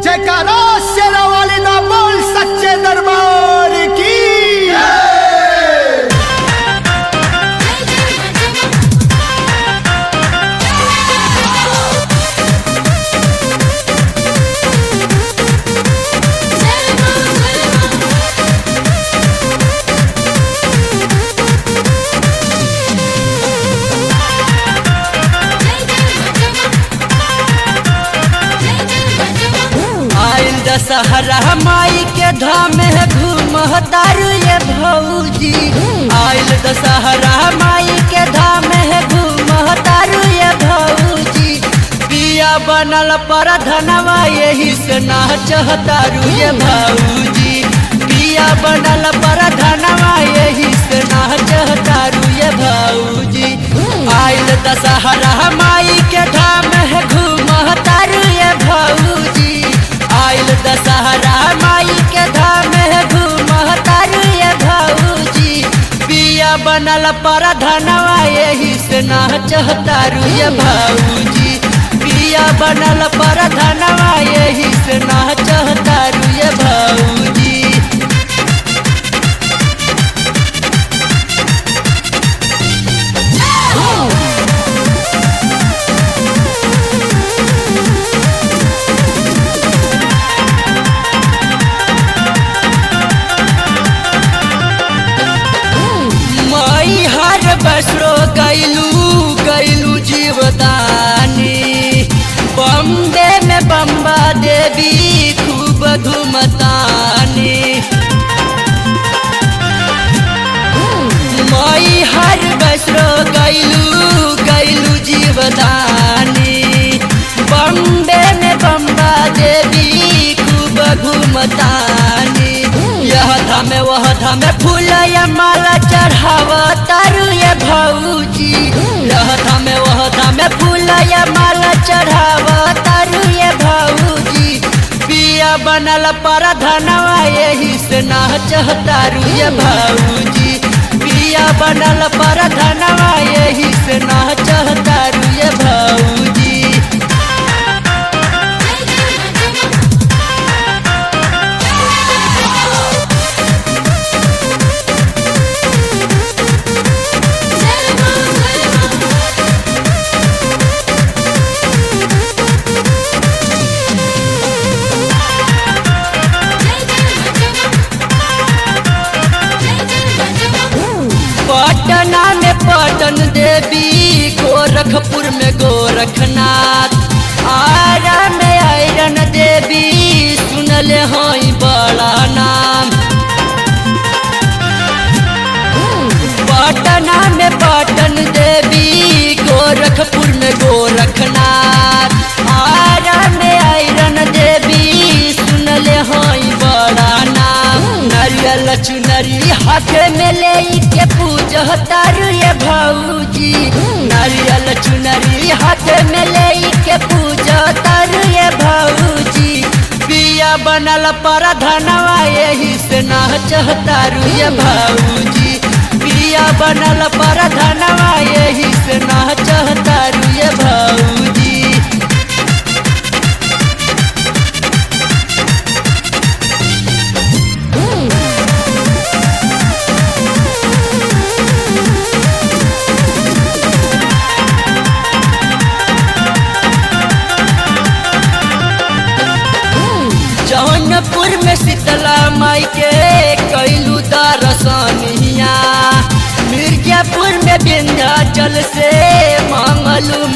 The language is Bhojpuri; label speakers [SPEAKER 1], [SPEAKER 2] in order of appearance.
[SPEAKER 1] जयकारा शेरा वाली दा बोल सच्चे दरबार की।
[SPEAKER 2] दशहरा माई के धाम है घूमतारू ये भौजी। आइल दशहरा माई के धाम है घूमतारू ये भौजी। पिया बनल पर धनवा यही से नाचतारू ये भौजी। पिया बनल पर धनवा यही से नाचतारू ये भौजी। आइल दशहरा माई के धाम है घूमतारू ये भौजी। आइल दशहरा माई के धाम है घूमतारू ये भौजी। पिया बनल पर धनवा यही से नाचतारू ये भौजी। पिया बनल पर धनवा यही से नाचतारू ये भौजी। बसरो गैलू जीवदानी। बम्बे में बम्बा देवी खूब घूमतानी। मई हर बसरो गैलू जीवदानी। बम्बे में बम्बा देवी खूब घूमतानी। यह धाम वह धाम फूल माला चढ़ावा तारू ये भौजी। यह धाम वह धाम फूल माला चढ़ावा तारू ये भौजी। पिया बनल पर धनवा यही से नाचतारू ये भौजी। पिया बनल पर धनवा यही से नाचतारू ये भौजी। पटना में पटन देवी, गोरखपुर में गोरखनाथ। आरा में आयरन देवी सुनले हई बड़ा नाम। पटना में पटन देवी, गोरखपुर में गोरखनाथ। आरा में आयरन देवी सुनले हई बड़ा नाम। नारियल चुनरी हाथ में ले के पूजतारू ये भौजी। नारियल चुनरी हाथ में ले के पूजतारू ये भौजी। पिया बनल पर धनवा यही से नाचतारू ये भौजी। पिया बनल पर धनवा यही से नाचतारू ये भौजी। जौनपुर में शीतला माई के कैलू दर्शनिया। मिर्जापुर में विंध्याचल से मांगलू